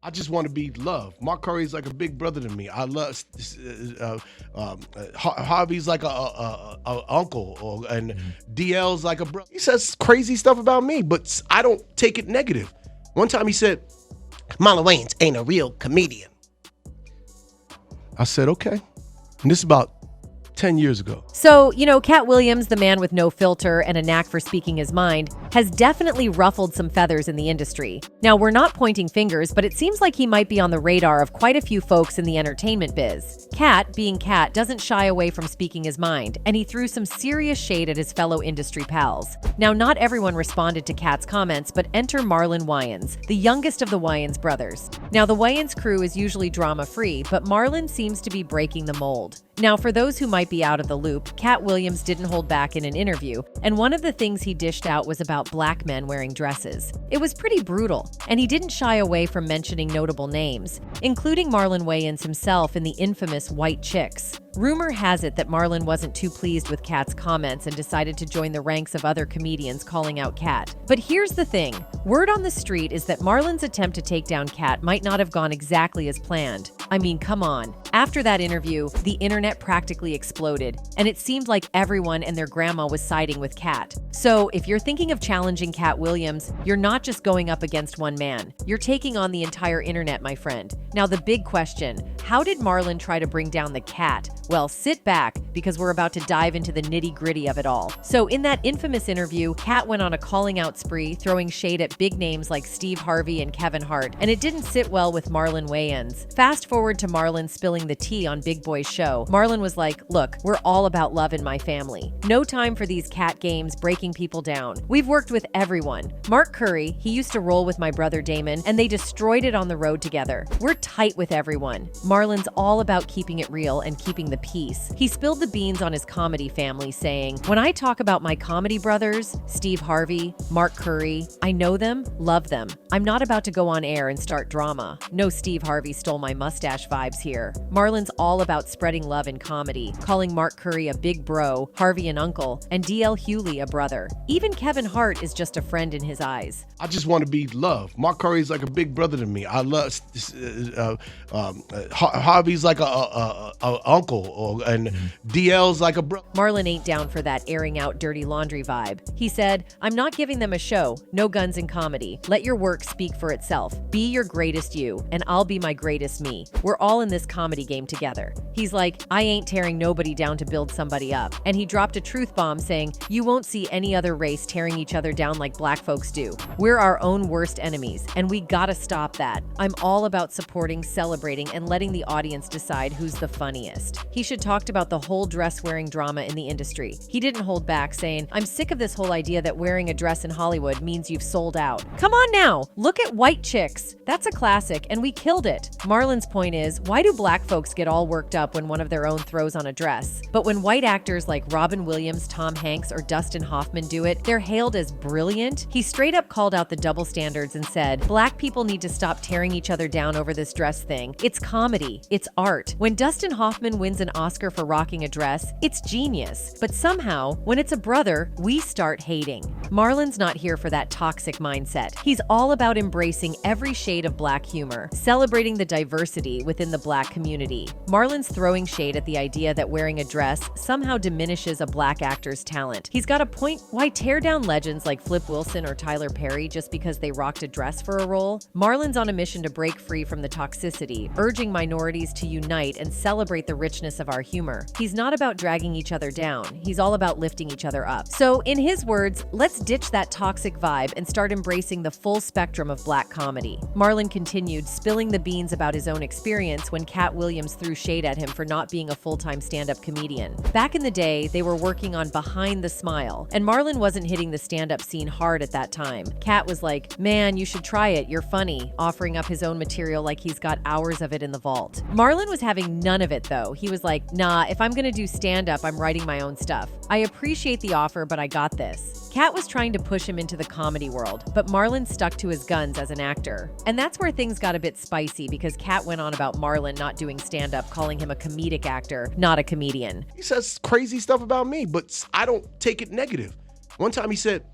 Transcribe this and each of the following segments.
I just want to be loved. Mark Curry's like a big brother to me. I love Harvey's like a uncle, and DL's like a brother. He says crazy stuff about me, but I don't take it negative. One time he said, Marlon Wayans ain't a real comedian. I said, okay. And this is about 10 years ago. So, Katt Williams, the man with no filter and a knack for speaking his mind, has definitely ruffled some feathers in the industry. Now, we're not pointing fingers, but it seems like he might be on the radar of quite a few folks in the entertainment biz. Katt, being Katt, doesn't shy away from speaking his mind, and he threw some serious shade at his fellow industry pals. Now, not everyone responded to Katt's comments, but enter Marlon Wayans, the youngest of the Wayans brothers. Now, the Wayans crew is usually drama-free, but Marlon seems to be breaking the mold. Now, for those who might be out of the loop, Katt Williams didn't hold back in an interview, and one of the things he dished out was about black men wearing dresses. It was pretty brutal, and he didn't shy away from mentioning notable names, including Marlon Wayans himself in the infamous White Chicks. Rumor has it that Marlon wasn't too pleased with Katt's comments and decided to join the ranks of other comedians calling out Katt. But here's the thing. Word on the street is that Marlon's attempt to take down Katt might not have gone exactly as planned. I mean, come on. After that interview, the internet practically exploded, and it seemed like everyone and their grandma was siding with Katt. So, if you're thinking of challenging Katt Williams, you're not just going up against one man. You're taking on the entire internet, my friend. Now, the big question, how did Marlon try to bring down the Katt? Well, sit back, because we're about to dive into the nitty-gritty of it all. So, in that infamous interview, Katt went on a calling-out spree, throwing shade at big names like Steve Harvey and Kevin Hart, and it didn't sit well with Marlon Wayans. Fast forward to Marlon spilling the tea on Big Boy's show. Marlon was like, look, we're all about love in my family. No time for these Katt games breaking people down. We've worked with everyone. Mark Curry, he used to roll with my brother Damon, and they destroyed it on the road together. We're tight with everyone. Marlon's all about keeping it real and keeping the peace. He spilled the beans on his comedy family, saying, when I talk about my comedy brothers, Steve Harvey, Mark Curry, I know them, love them. I'm not about to go on air and start drama. No Steve Harvey stole my mustache vibes here. Marlon's all about spreading love in comedy, calling Mark Curry a big bro, Harvey an uncle, and DL Hughley a brother. Even Kevin Hart is just a friend in his eyes. I just want to be loved. Mark Curry's like a big brother to me. I love Harvey's like a uncle, and DL's like a brother. Marlon ain't down for that airing out dirty laundry vibe. He said, I'm not giving them a show. No guns in comedy. Let your work speak for itself. Be your greatest you, and I'll be my greatest me. We're all in this comedy game together. He's like, I ain't tearing nobody down to build somebody up. And he dropped a truth bomb saying, you won't see any other race tearing each other down like black folks do. We're our own worst enemies, and we gotta stop that. I'm all about supporting, celebrating, and letting the audience decide who's the funniest. He should talked about the whole dress-wearing drama in the industry. He didn't hold back, saying, I'm sick of this whole idea that wearing a dress in Hollywood means you've sold out. Come on now, look at White Chicks. That's a classic, and we killed it. Marlon's point is, why do black folks get all worked up when one of their own throws on a dress? But when white actors like Robin Williams, Tom Hanks, or Dustin Hoffman do it, they're hailed as brilliant. He straight up called out the double standards and said, black people need to stop tearing each other down over this dress thing. It's comedy. It's art. When Dustin Hoffman wins an Oscar for rocking a dress, it's genius. But somehow, when it's a brother, we start hating. Marlon's not here for that toxic mindset. He's all about embracing every shade of black humor, celebrating the diversity within the black community. Marlon's throwing shade at the idea that wearing a dress somehow diminishes a black actor's talent. He's got a point. Why tear down legends like Flip Wilson or Tyler Perry just because they rocked a dress for a role? Marlon's on a mission to break free from the toxicity, urging minorities to unite and celebrate the richness of our humor. He's not about dragging each other down. He's all about lifting each other up. So, in his words, let's ditch that toxic vibe and start embracing the full spectrum of black comedy. Marlon continued, spilling the beans about his own experience when Katt Williams threw shade at him for not being a full-time stand-up comedian. Back in the day, they were working on Behind the Smile, and Marlon wasn't hitting the stand-up scene hard at that time. Katt was like, man, you should try it, you're funny, offering up his own material like he's got hours of it in the vault. Marlon was having none of it though. He was like, nah, if I'm gonna do stand-up, I'm writing my own stuff. I appreciate the offer, but I got this. Katt was trying to push him into the comedy world, but Marlon stuck to his guns as an actor. And that's where things got a bit spicy because Katt went on about Marlon not doing stand-up, calling him a comedic actor, not a comedian. He says crazy stuff about me, but I don't take it negative. One time he said,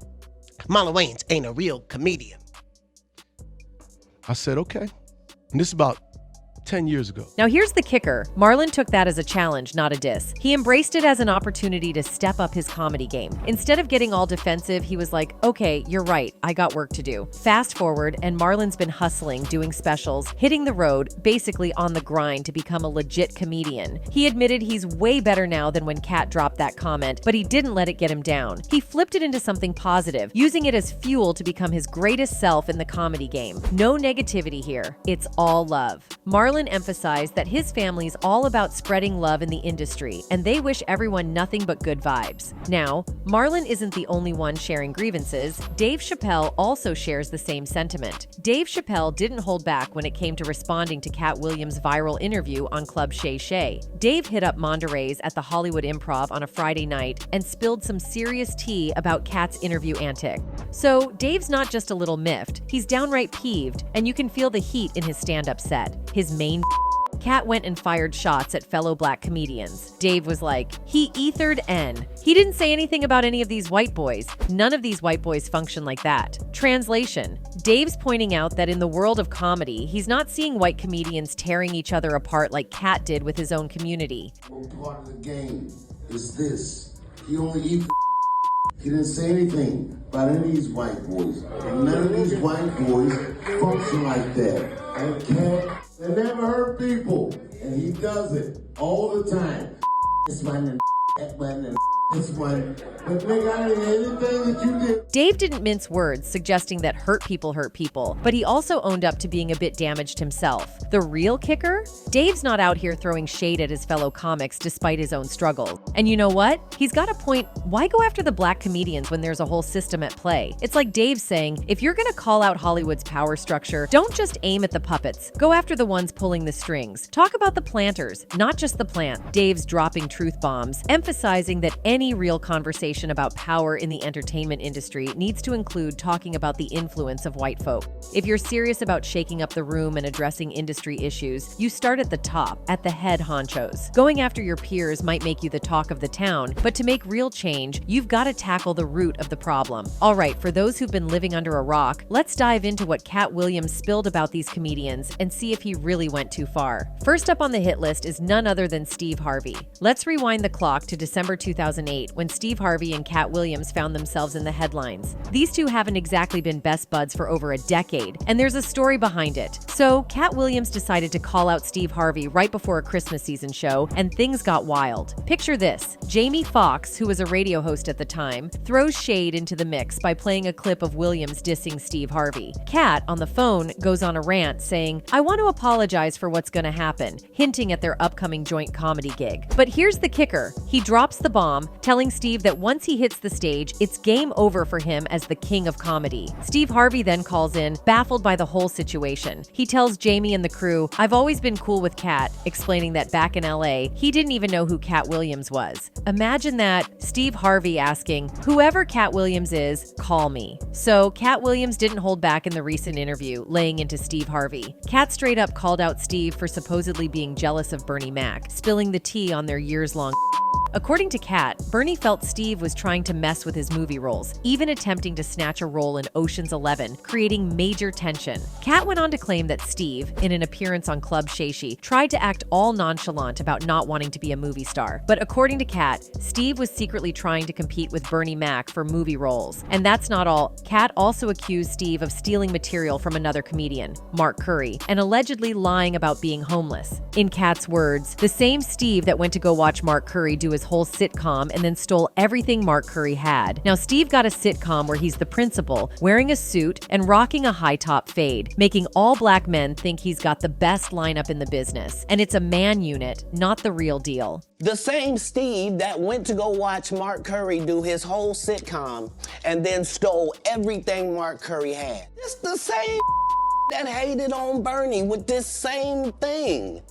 Marlon Wayans ain't a real comedian. I said, okay. And this is about 10 years ago. Now here's the kicker. Marlon took that as a challenge, not a diss. He embraced it as an opportunity to step up his comedy game. Instead of getting all defensive, he was like, okay, you're right, I got work to do. Fast forward, and Marlon's been hustling, doing specials, hitting the road, basically on the grind to become a legit comedian. He admitted he's way better now than when Katt dropped that comment, but he didn't let it get him down. He flipped it into something positive, using it as fuel to become his greatest self in the comedy game. No negativity here. It's all love. Marlon emphasized that his family's all about spreading love in the industry, and they wish everyone nothing but good vibes. Now, Marlon isn't the only one sharing grievances. Dave Chappelle also shares the same sentiment. Dave Chappelle didn't hold back when it came to responding to Katt Williams' viral interview on Club Shay Shay. Dave hit up Monterey's at the Hollywood Improv on a Friday night and spilled some serious tea about Katt's interview antic. So, Dave's not just a little miffed, he's downright peeved, and you can feel the heat in his stand-up set. His main Katt went and fired shots at fellow black comedians. Dave was like, he ethered N. He didn't say anything about any of these white boys. None of these white boys function like that. Translation: Dave's pointing out that in the world of comedy, he's not seeing white comedians tearing each other apart like Katt did with his own community. One part of the game is this. He only eats. He didn't say anything about any of these white boys. And none of these white boys function like that. And Katt, they never hurt people. And he does it all the time. This one and that one and this one. But nigga, I didn't hear anything that you did. Dave didn't mince words, suggesting that hurt people, but he also owned up to being a bit damaged himself. The real kicker? Dave's not out here throwing shade at his fellow comics despite his own struggles. And you know what? He's got a point. Why go after the black comedians when there's a whole system at play? It's like Dave saying, if you're gonna call out Hollywood's power structure, don't just aim at the puppets. Go after the ones pulling the strings. Talk about the planters, not just the plant. Dave's dropping truth bombs, emphasizing that any real conversation about power in the entertainment industry needs to include talking about the influence of white folk. If you're serious about shaking up the room and addressing industry issues, you start at the top, at the head honchos. Going after your peers might make you the talk of the town, but to make real change, you've got to tackle the root of the problem. All right, for those who've been living under a rock, let's dive into what Katt Williams spilled about these comedians and see if he really went too far. First up on the hit list is none other than Steve Harvey. Let's rewind the clock to December 2008, when Steve Harvey and Katt Williams found themselves in the headlines. These two haven't exactly been best buds for over a decade, and there's a story behind it. So, Katt Williams decided to call out Steve Harvey right before a Christmas season show, and things got wild. Picture this. Jamie Foxx, who was a radio host at the time, throws shade into the mix by playing a clip of Williams dissing Steve Harvey. Katt, on the phone, goes on a rant saying, I want to apologize for what's going to happen, hinting at their upcoming joint comedy gig. But here's the kicker. He drops the bomb, telling Steve that once he hits the stage, it's game over for him as the king of comedy. Steve Harvey then calls in, baffled by the whole situation. He tells Jamie and the crew, I've always been cool with Katt, explaining that back in LA, he didn't even know who Katt Williams was. Imagine that, Steve Harvey asking, whoever Katt Williams is, call me. So Katt Williams didn't hold back in the recent interview, laying into Steve Harvey. Katt straight up called out Steve for supposedly being jealous of Bernie Mac, spilling the tea on their years-long. According to Katt, Bernie felt Steve was trying to mess with his movie roles, even attempting to snatch a role in Ocean's 11, creating major tension. Katt went on to claim that Steve, in an appearance on Club Shay Shay, tried to act all nonchalant about not wanting to be a movie star. But according to Katt, Steve was secretly trying to compete with Bernie Mac for movie roles. And that's not all. Katt also accused Steve of stealing material from another comedian, Mark Curry, and allegedly lying about being homeless. In Katt's words, the same Steve that went to go watch Mark Curry do his whole sitcom and then stole everything Mark Curry had. Now, Steve got a sitcom where he's the principal, wearing a suit and rocking a high-top fade, making all black men think he's got the best lineup in the business. And it's a man unit, not the real deal. The same Steve that went to go watch Mark Curry do his whole sitcom and then stole everything Mark Curry had. It's the same that hated on Bernie with this same thing.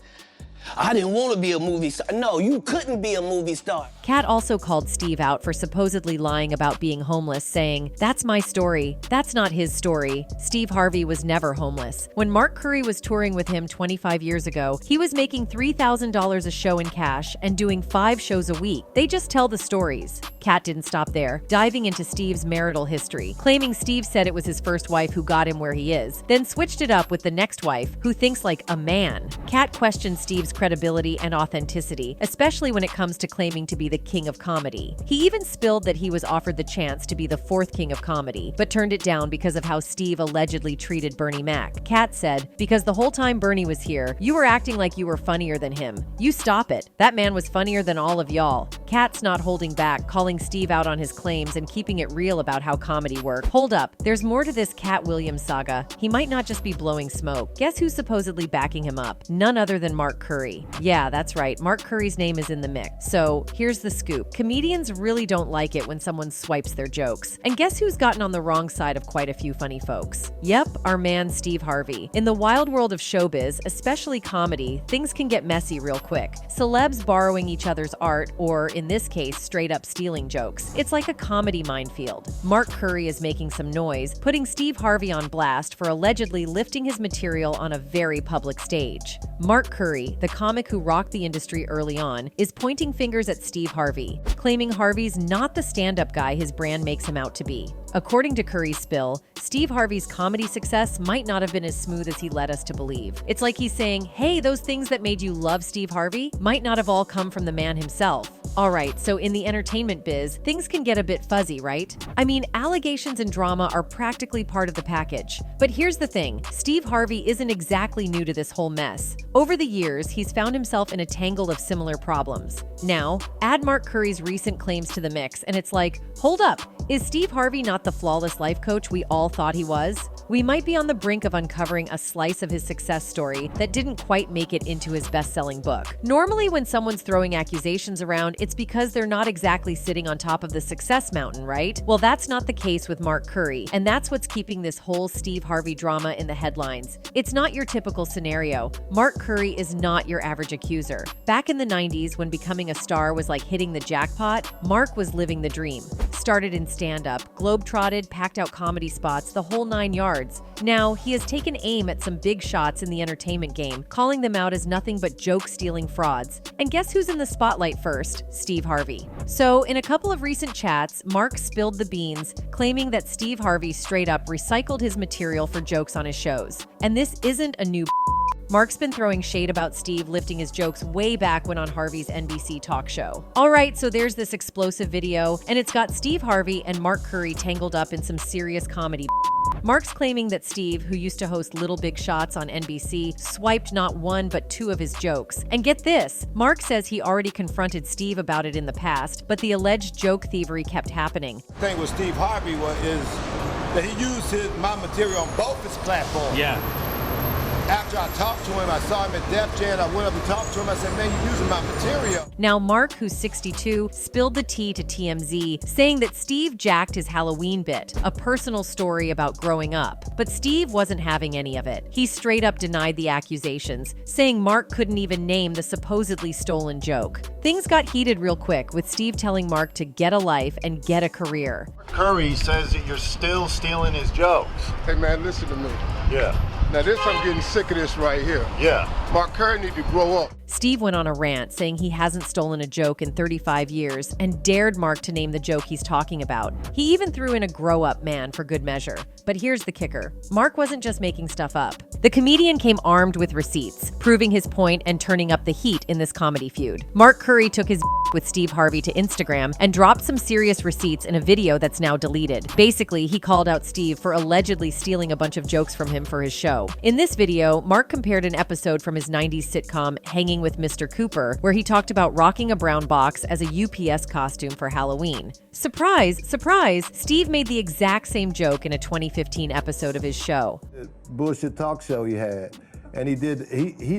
I didn't want to be a movie star. No, you couldn't be a movie star. Katt also called Steve out for supposedly lying about being homeless, saying, "That's my story. That's not his story. Steve Harvey was never homeless. When Mark Curry was touring with him 25 years ago, he was making $3,000 a show in cash and doing 5 shows a week. They just tell the stories." Katt didn't stop there, diving into Steve's marital history, claiming Steve said it was his first wife who got him where he is, then switched it up with the next wife, who thinks like a man. Katt questioned Steve's credibility and authenticity, especially when it comes to claiming to be the king of comedy. He even spilled that he was offered the chance to be the 4th king of comedy, but turned it down because of how Steve allegedly treated Bernie Mac. Katt said, "Because the whole time Bernie was here, you were acting like you were funnier than him. You stop it. That man was funnier than all of y'all." Katt's not holding back, calling Steve out on his claims and keeping it real about how comedy worked. Hold up, there's more to this Katt Williams saga. He might not just be blowing smoke. Guess who's supposedly backing him up? None other than Mark Curry. Yeah, that's right, Mark Curry's name is in the mix. So here's the scoop. Comedians really don't like it when someone swipes their jokes. And guess who's gotten on the wrong side of quite a few funny folks? Yep, our man Steve Harvey. In the wild world of showbiz, especially comedy, things can get messy real quick. Celebs borrowing each other's art, or in this case, straight up stealing jokes. It's like a comedy minefield. Mark Curry is making some noise, putting Steve Harvey on blast for allegedly lifting his material on a very public stage. Mark Curry, the comic who rocked the industry early on, is pointing fingers at Steve Harvey, claiming Harvey's not the stand-up guy his brand makes him out to be. According to Curry's spill, Steve Harvey's comedy success might not have been as smooth as he led us to believe. It's like he's saying, hey, those things that made you love Steve Harvey might not have all come from the man himself. Alright, so in the entertainment biz, things can get a bit fuzzy, right? I mean, allegations and drama are practically part of the package. But here's the thing, Steve Harvey isn't exactly new to this whole mess. Over the years, he's found himself in a tangle of similar problems. Now, add Mark Curry's recent claims to the mix, and it's like, hold up, is Steve Harvey not the flawless life coach we all thought he was? We might be on the brink of uncovering a slice of his success story that didn't quite make it into his best-selling book. Normally, when someone's throwing accusations around, it's because they're not exactly sitting on top of the success mountain, right? Well, that's not the case with Mark Curry, and that's what's keeping this whole Steve Harvey drama in the headlines. It's not your typical scenario. Mark Curry is not your average accuser. Back in the 90s, when becoming a star was like hitting the jackpot, Mark was living the dream. Started in stand-up, globe-trotted, packed out comedy spots, the whole 9 yards. Now, he has taken aim at some big shots in the entertainment game, calling them out as nothing but joke-stealing frauds. And guess who's in the spotlight first? Steve Harvey. So, in a couple of recent chats, Mark spilled the beans, claiming that Steve Harvey straight up recycled his material for jokes on his shows. And this isn't a new Mark's been throwing shade about Steve lifting his jokes way back when on Harvey's NBC talk show. Alright, so there's this explosive video, and it's got Steve Harvey and Mark Curry tangled up in some serious comedy. Mark's claiming that Steve, who used to host Little Big Shots on NBC, swiped not 1 but 2 of his jokes. And get this, Mark says he already confronted Steve about it in the past, but the alleged joke thievery kept happening. The thing with Steve Harvey is that he used my material on both his platforms. Yeah. After I talked to him, I saw him at Def Jam, I went up and talked to him, I said, man, you're using my material. Now Mark, who's 62, spilled the tea to TMZ, saying that Steve jacked his Halloween bit, a personal story about growing up. But Steve wasn't having any of it. He straight up denied the accusations, saying Mark couldn't even name the supposedly stolen joke. Things got heated real quick, with Steve telling Mark to get a life and get a career. Curry says that you're still stealing his jokes. Hey man, listen to me. Yeah. Now this, I'm getting sick of this right here. Yeah. Mark Curry need to grow up. Steve went on a rant saying he hasn't stolen a joke in 35 years and dared Mark to name the joke he's talking about. He even threw in a grow-up man for good measure. But here's the kicker. Mark wasn't just making stuff up. The comedian came armed with receipts, proving his point and turning up the heat in this comedy feud. Mark Curry took his with Steve Harvey to Instagram and dropped some serious receipts in a video that's now deleted. Basically, he called out Steve for allegedly stealing a bunch of jokes from him for his show. In this video, Mark compared an episode from his 90s sitcom Hanging with Mr. Cooper, where he talked about rocking a brown box as a UPS costume for Halloween. Surprise, surprise, Steve made the exact same joke in a 2015 episode of his show. Bullshit talk show he had. And he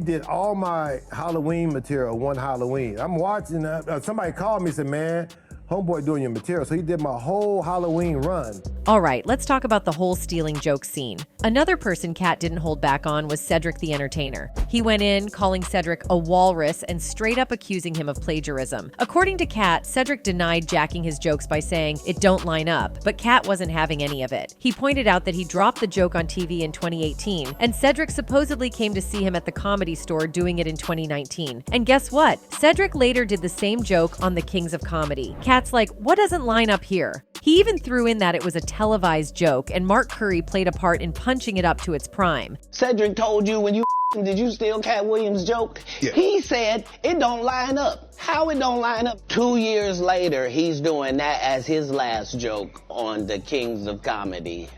did all my Halloween material one Halloween. I'm watching, somebody called me and said, man, homeboy doing your material. So he did my whole Halloween run. All right, let's talk about the whole stealing joke scene. Another person Katt didn't hold back on was Cedric the Entertainer. He went in, calling Cedric a walrus and straight up accusing him of plagiarism. According to Katt, Cedric denied jacking his jokes by saying it don't line up, but Katt wasn't having any of it. He pointed out that he dropped the joke on TV in 2018, and Cedric supposedly came to see him at the Comedy Store doing it in 2019. And guess what? Cedric later did the same joke on The Kings of Comedy. Katt's like, what doesn't line up here? He even threw in that it was a televised joke, and Mark Curry played a part in punching it up to its prime. Cedric told you when you did you steal Katt Williams' joke? Yeah. He said it don't line up. How it don't line up? 2 years later, he's doing that as his last joke on The Kings of Comedy.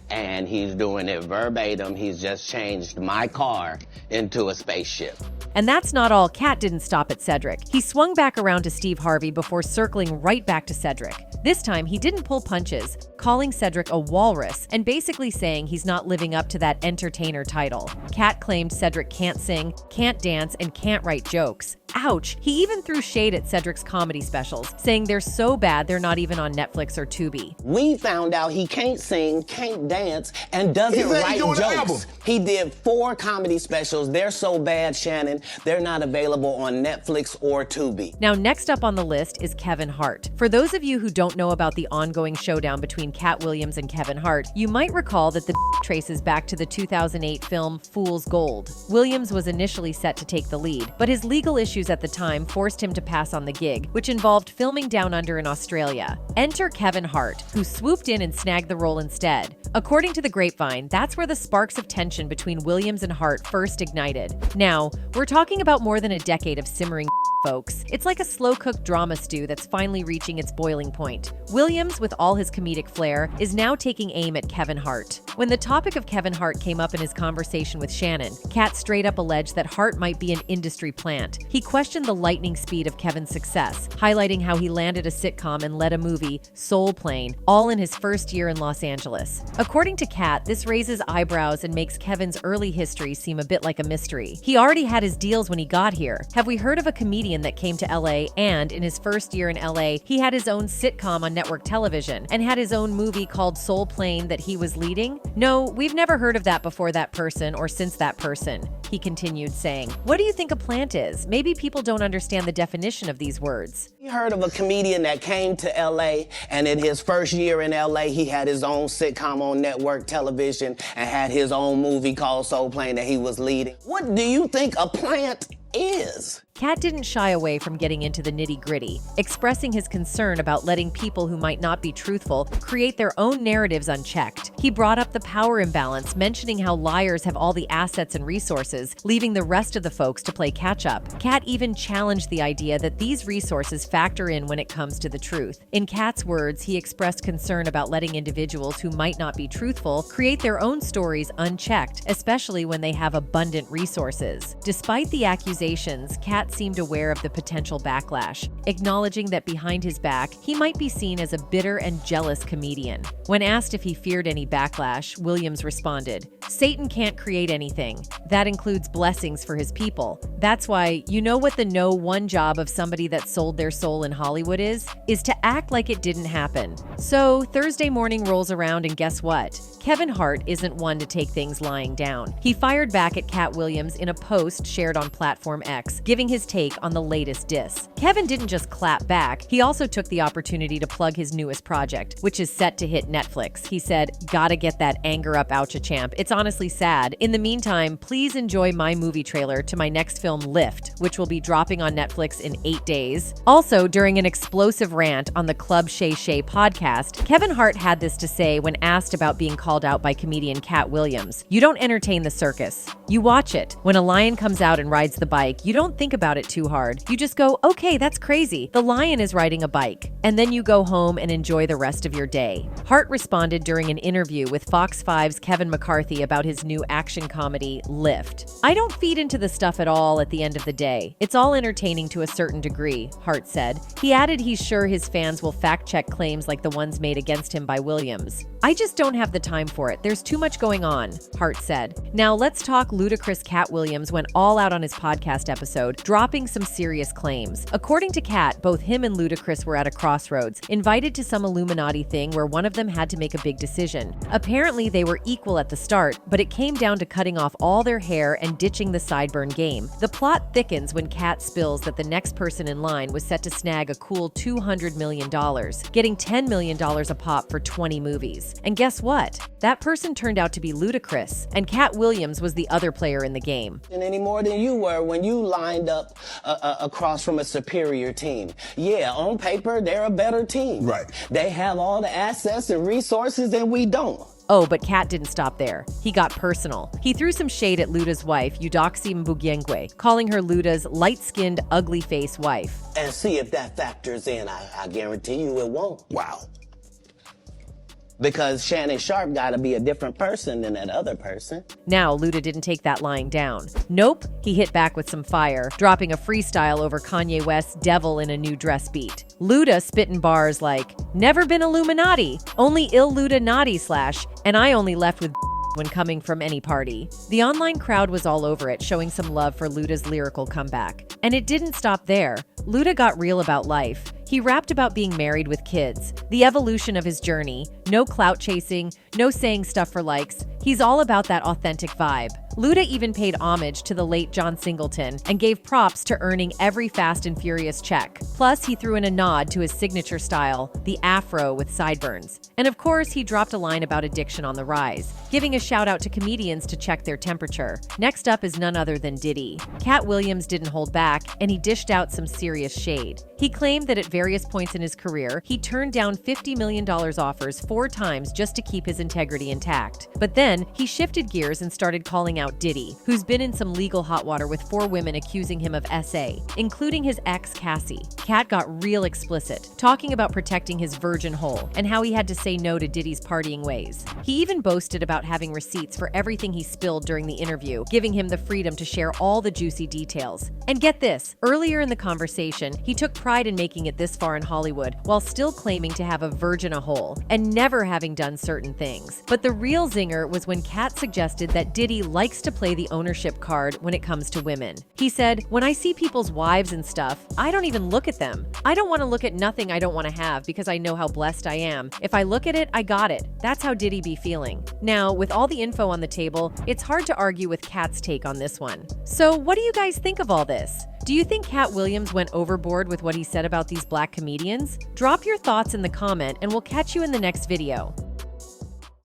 And he's doing it verbatim. He's just changed my car into a spaceship. And that's not all. Katt didn't stop at Cedric. He swung back around to Steve Harvey before circling right back to Cedric. This time, he didn't pull punches, calling Cedric a walrus and basically saying he's not living up to that entertainer title. Katt claimed Cedric can't sing, can't dance, and can't write jokes. Ouch! He even threw shade at Cedric's comedy specials, saying they're so bad they're not even on Netflix or Tubi. We found out he can't sing, can't dance, and doesn't write jokes. He did 4 comedy specials. They're so bad, Shannon, they're not available on Netflix or Tubi. Now, next up on the list is Kevin Hart. For those of you who don't know about the ongoing showdown between Katt Williams and Kevin Hart, you might recall that the traces back to the 2008 film Fool's Gold. Williams was initially set to take the lead, but his legal issues at the time forced him to pass on the gig, which involved filming down under in Australia. Enter Kevin Hart, who swooped in and snagged the role instead. According to the grapevine, that's where the sparks of tension between Williams and Hart first ignited. Now, we're talking about more than a decade of simmering folks. It's like a slow-cooked drama stew that's finally reaching its boiling point. Williams, with all his comedic flair, is now taking aim at Kevin Hart. When the topic of Kevin Hart came up in his conversation with Shannon, Katt straight up alleged that Hart might be an industry plant. He questioned the lightning speed of Kevin's success, highlighting how he landed a sitcom and led a movie, Soul Plane, all in his first year in Los Angeles. According to Katt, this raises eyebrows and makes Kevin's early history seem a bit like a mystery. He already had his deals when he got here. Have we heard of a comedian that came to LA and, in his first year in LA, he had his own sitcom on network television and had his own movie called Soul Plane that he was leading? No, we've never heard of that before that person or since that person, he continued, saying. What do you think a plant is? Maybe people don't understand the definition of these words. You heard of a comedian that came to LA, and in his first year in LA, he had his own sitcom on network television and had his own movie called Soul Plane that he was leading. What do you think a plant is? Katt didn't shy away from getting into the nitty-gritty, expressing his concern about letting people who might not be truthful create their own narratives unchecked. He brought up the power imbalance, mentioning how liars have all the assets and resources, leaving the rest of the folks to play catch-up. Katt even challenged the idea that these resources factor in when it comes to the truth. In Katt's words, he expressed concern about letting individuals who might not be truthful create their own stories unchecked, especially when they have abundant resources. Despite the accusations, Katt seemed aware of the potential backlash, acknowledging that behind his back, he might be seen as a bitter and jealous comedian. When asked if he feared any backlash, Williams responded, "Satan can't create anything. That includes blessings for his people. That's why, you know what the one job of somebody that sold their soul in Hollywood is to act like it didn't happen." So Thursday morning rolls around and guess what? Kevin Hart isn't one to take things lying down. He fired back at Katt Williams in a post shared on Platform X, giving his take on the latest diss. Kevin didn't just clap back, he also took the opportunity to plug his newest project, which is set to hit Netflix. He said, "Gotta get that anger up, oucha champ. It's honestly sad. In the meantime, please enjoy my movie trailer to my next film, Lift, which will be dropping on Netflix in 8 days. Also, during an explosive rant on the Club Shay Shay podcast, Kevin Hart had this to say when asked about being called out by comedian Katt Williams. "You don't entertain the circus. You watch it. When a lion comes out and rides the bike, you don't think about it too hard. You just go, okay, that's crazy. The lion is riding a bike." And then you go home and enjoy the rest of your day. Hart responded during an interview with Fox 5's Kevin McCarthy about his new action comedy, Lift. "I don't feed into the stuff at all at the end of the day. It's all entertaining to a certain degree," Hart said. He added he's sure his fans will fact-check claims like the ones made against him by Williams. "I just don't have the time for it. There's too much going on," Hart said. Now let's talk Ludacris. Katt Williams went all out on his podcast episode, dropping some serious claims. According to Katt, both him and Ludacris were at a crossroads, invited to some Illuminati thing where one of them had to make a big decision. Apparently they were equal at the start, but it came down to cutting off all their hair and ditching the sideburn game. The plot thickens when Katt spills that the next person in line was set to snag a cool $200 million, getting $10 million a pop for 20 movies. And guess what? That person turned out to be Ludacris, and Katt Williams was the other player in the game. And any more than you were when you lined up across from a superior team. Yeah, on paper, they're a better team. Right. They have all the assets and resources and we don't. Oh, but Katt didn't stop there. He got personal. He threw some shade at Luda's wife, Eudoxie Mbugengwe, calling her Luda's light-skinned, ugly-face wife. And see if that factors in. I guarantee you it won't. Wow. Because Shannon Sharp gotta be a different person than that other person. Now, Luda didn't take that lying down. Nope, he hit back with some fire, dropping a freestyle over Kanye West's Devil in a New Dress beat. Luda spitting bars like, "Never been Illuminati, only ill Luda naughty / and I only left with when coming from any party." The online crowd was all over it, showing some love for Luda's lyrical comeback. And it didn't stop there. Luda got real about life. He rapped about being married with kids, the evolution of his journey, no clout chasing, no saying stuff for likes. He's all about that authentic vibe. Luda even paid homage to the late John Singleton and gave props to earning every Fast and Furious check. Plus, he threw in a nod to his signature style, the afro with sideburns. And of course, he dropped a line about addiction on the rise, giving a shout out to comedians to check their temperature. Next up is none other than Diddy. Katt Williams didn't hold back, and he dished out some serious shade. He claimed that at various points in his career, he turned down $50 million offers 4 times just to keep his integrity intact. But then, he shifted gears and started calling out Diddy, who's been in some legal hot water with 4 women accusing him of SA, including his ex Cassie. Katt got real explicit, talking about protecting his virgin hole and how he had to say no to Diddy's partying ways. He even boasted about having receipts for everything he spilled during the interview, giving him the freedom to share all the juicy details. And get this, earlier in the conversation, he took pride in making it this far in Hollywood while still claiming to have a virgin a hole and never having done certain things. But the real zinger was when Katt suggested that Diddy likes to play the ownership card when it comes to women. He said, "When I see people's wives and stuff, I don't even look at them. I don't want to look at nothing I don't want to have because I know how blessed I am. If I look at it, I got it." That's how Diddy be feeling. Now, with all the info on the table, it's hard to argue with Katt's take on this one. So what do you guys think of all this? Do you think Katt Williams went overboard with what he said about these black comedians? Drop your thoughts in the comment and we'll catch you in the next video.